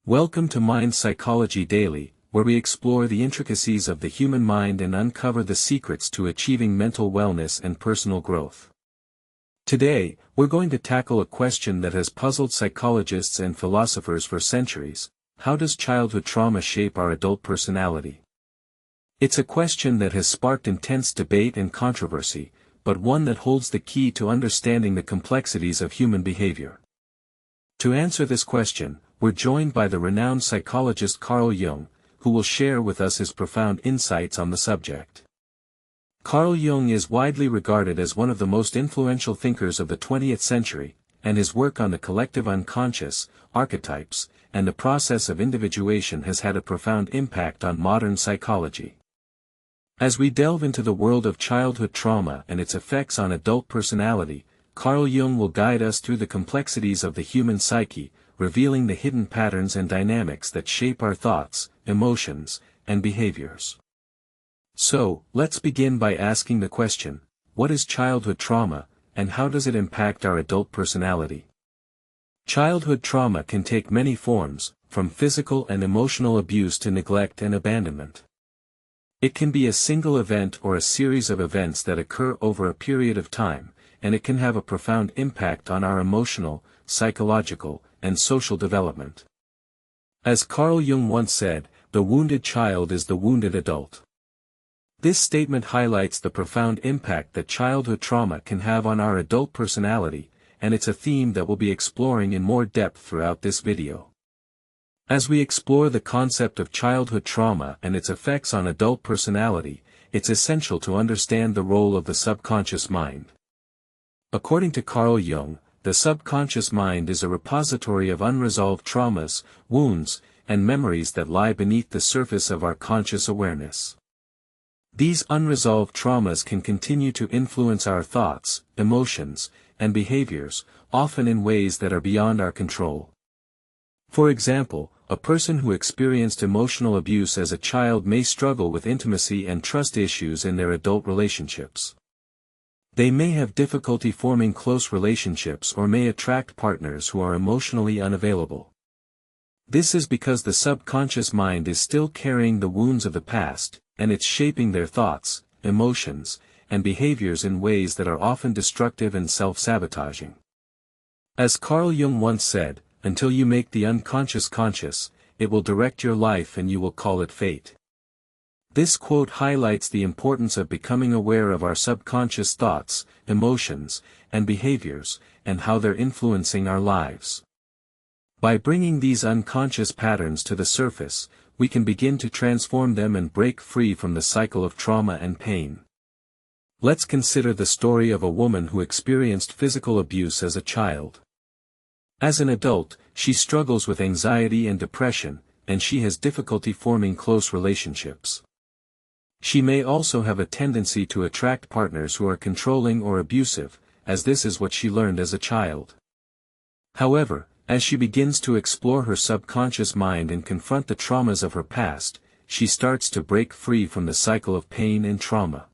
Welcome to Mind Psychology Daily, where we explore the intricacies of the human mind and uncover the secrets to achieving mental wellness and personal growth. Today, we're going to tackle a question that has puzzled psychologists and philosophers for centuries: how does childhood trauma shape our adult personality? It's a question that has sparked intense debate and controversy, but one that holds the key to understanding the complexities of human behavior. To answer this question, we're joined by the renowned psychologist Carl Jung, who will share with us his profound insights on the subject. Carl Jung is widely regarded as one of the most influential thinkers of the 20th century, and his work on the collective unconscious, archetypes, and the process of individuation has had a profound impact on modern psychology. As we delve into the world of childhood trauma and its effects on adult personality, Carl Jung will guide us through the complexities of the human psyche, revealing the hidden patterns and dynamics that shape our thoughts, emotions, and behaviors. So, let's begin by asking the question: what is childhood trauma, and how does it impact our adult personality? Childhood trauma can take many forms, from physical and emotional abuse to neglect and abandonment. It can be a single event or a series of events that occur over a period of time, and it can have a profound impact on our emotional, psychological, and social development. As Carl Jung once said, "The wounded child is the wounded adult." This statement highlights the profound impact that childhood trauma can have on our adult personality, and it's a theme that we'll be exploring in more depth throughout this video. As we explore the concept of childhood trauma and its effects on adult personality, it's essential to understand the role of the subconscious mind. According to Carl Jung, the subconscious mind is a repository of unresolved traumas, wounds, and memories that lie beneath the surface of our conscious awareness. These unresolved traumas can continue to influence our thoughts, emotions, and behaviors, often in ways that are beyond our control. For example, a person who experienced emotional abuse as a child may struggle with intimacy and trust issues in their adult relationships. They may have difficulty forming close relationships or may attract partners who are emotionally unavailable. This is because the subconscious mind is still carrying the wounds of the past, and it's shaping their thoughts, emotions, and behaviors in ways that are often destructive and self-sabotaging. As Carl Jung once said, "Until you make the unconscious conscious, it will direct your life and you will call it fate." This quote highlights the importance of becoming aware of our subconscious thoughts, emotions, and behaviors, and how they're influencing our lives. By bringing these unconscious patterns to the surface, we can begin to transform them and break free from the cycle of trauma and pain. Let's consider the story of a woman who experienced physical abuse as a child. As an adult, she struggles with anxiety and depression, and she has difficulty forming close relationships. She may also have a tendency to attract partners who are controlling or abusive, as this is what she learned as a child. However, as she begins to explore her subconscious mind and confront the traumas of her past, she starts to break free from the cycle of pain and trauma.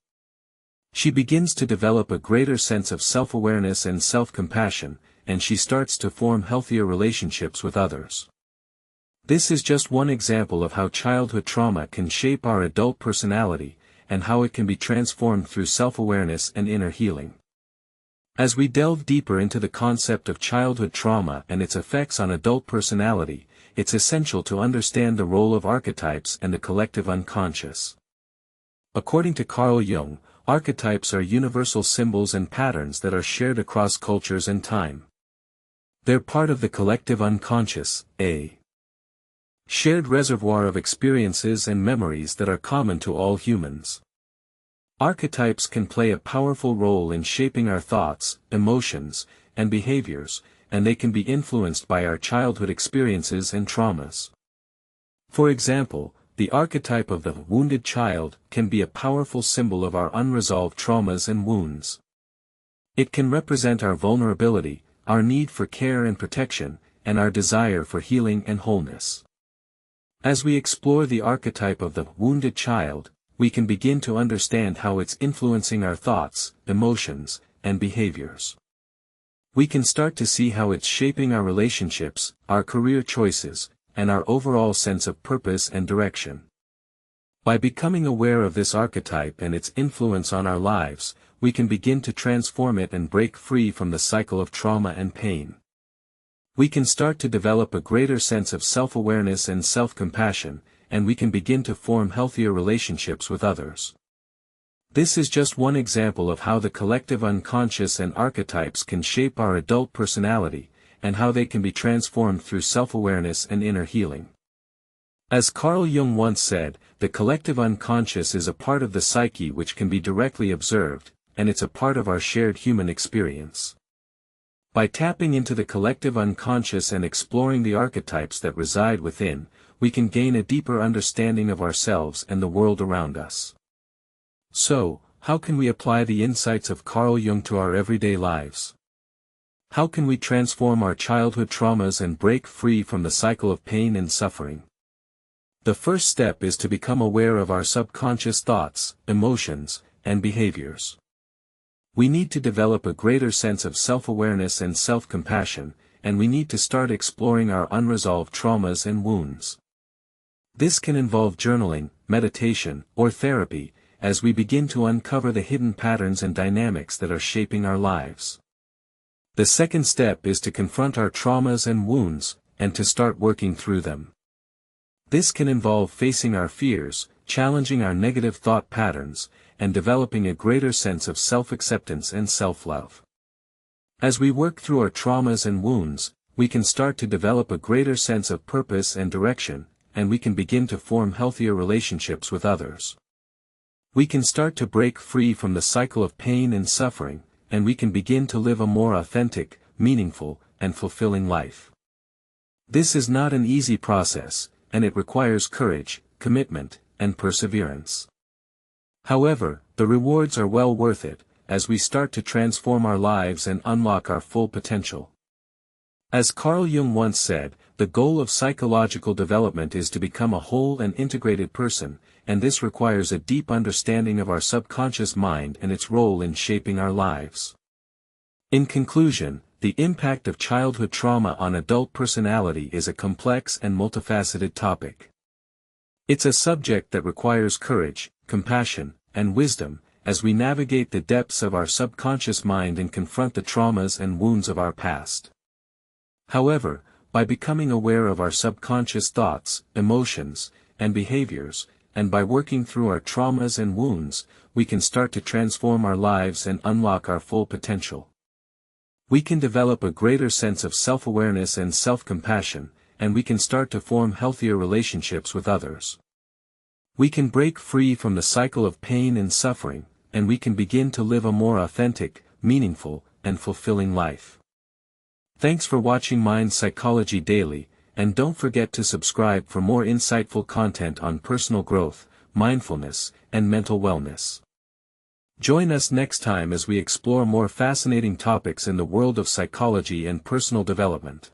She begins to develop a greater sense of self-awareness and self-compassion, and she starts to form healthier relationships with others. This is just one example of how childhood trauma can shape our adult personality, and how it can be transformed through self-awareness and inner healing. As we delve deeper into the concept of childhood trauma and its effects on adult personality, it's essential to understand the role of archetypes and the collective unconscious. According to Carl Jung, archetypes are universal symbols and patterns that are shared across cultures and time. They're part of the collective unconscious, a shared reservoir of experiences and memories that are common to all humans. Archetypes can play a powerful role in shaping our thoughts, emotions, and behaviors, and they can be influenced by our childhood experiences and traumas. For example, the archetype of the wounded child can be a powerful symbol of our unresolved traumas and wounds. It can represent our vulnerability, our need for care and protection, and our desire for healing and wholeness. As we explore the archetype of the wounded child, we can begin to understand how it's influencing our thoughts, emotions, and behaviors. We can start to see how it's shaping our relationships, our career choices, and our overall sense of purpose and direction. By becoming aware of this archetype and its influence on our lives, we can begin to transform it and break free from the cycle of trauma and pain. We can start to develop a greater sense of self-awareness and self-compassion, and we can begin to form healthier relationships with others. This is just one example of how the collective unconscious and archetypes can shape our adult personality, and how they can be transformed through self-awareness and inner healing. As Carl Jung once said, the collective unconscious is a part of the psyche which can be directly observed, and it's a part of our shared human experience. By tapping into the collective unconscious and exploring the archetypes that reside within, we can gain a deeper understanding of ourselves and the world around us. So, how can we apply the insights of Carl Jung to our everyday lives? How can we transform our childhood traumas and break free from the cycle of pain and suffering? The first step is to become aware of our subconscious thoughts, emotions, and behaviors. We need to develop a greater sense of self-awareness and self-compassion, and we need to start exploring our unresolved traumas and wounds. This can involve journaling, meditation, or therapy, as we begin to uncover the hidden patterns and dynamics that are shaping our lives. The second step is to confront our traumas and wounds, and to start working through them. This can involve facing our fears, challenging our negative thought patterns, and developing a greater sense of self-acceptance and self-love. As we work through our traumas and wounds, we can start to develop a greater sense of purpose and direction, and we can begin to form healthier relationships with others. We can start to break free from the cycle of pain and suffering, and we can begin to live a more authentic, meaningful, and fulfilling life. This is not an easy process, and it requires courage, commitment, and perseverance. However, the rewards are well worth it, as we start to transform our lives and unlock our full potential. As Carl Jung once said, the goal of psychological development is to become a whole and integrated person, and this requires a deep understanding of our subconscious mind and its role in shaping our lives. In conclusion, the impact of childhood trauma on adult personality is a complex and multifaceted topic. It's a subject that requires courage, compassion, and wisdom, as we navigate the depths of our subconscious mind and confront the traumas and wounds of our past. However, by becoming aware of our subconscious thoughts, emotions, and behaviors, and by working through our traumas and wounds, we can start to transform our lives and unlock our full potential. We can develop a greater sense of self-awareness and self-compassion, and we can start to form healthier relationships with others. We can break free from the cycle of pain and suffering, and we can begin to live a more authentic, meaningful, and fulfilling life. Thanks for watching Mind Psychology Daily, and don't forget to subscribe for more insightful content on personal growth, mindfulness, and mental wellness. Join us next time as we explore more fascinating topics in the world of psychology and personal development.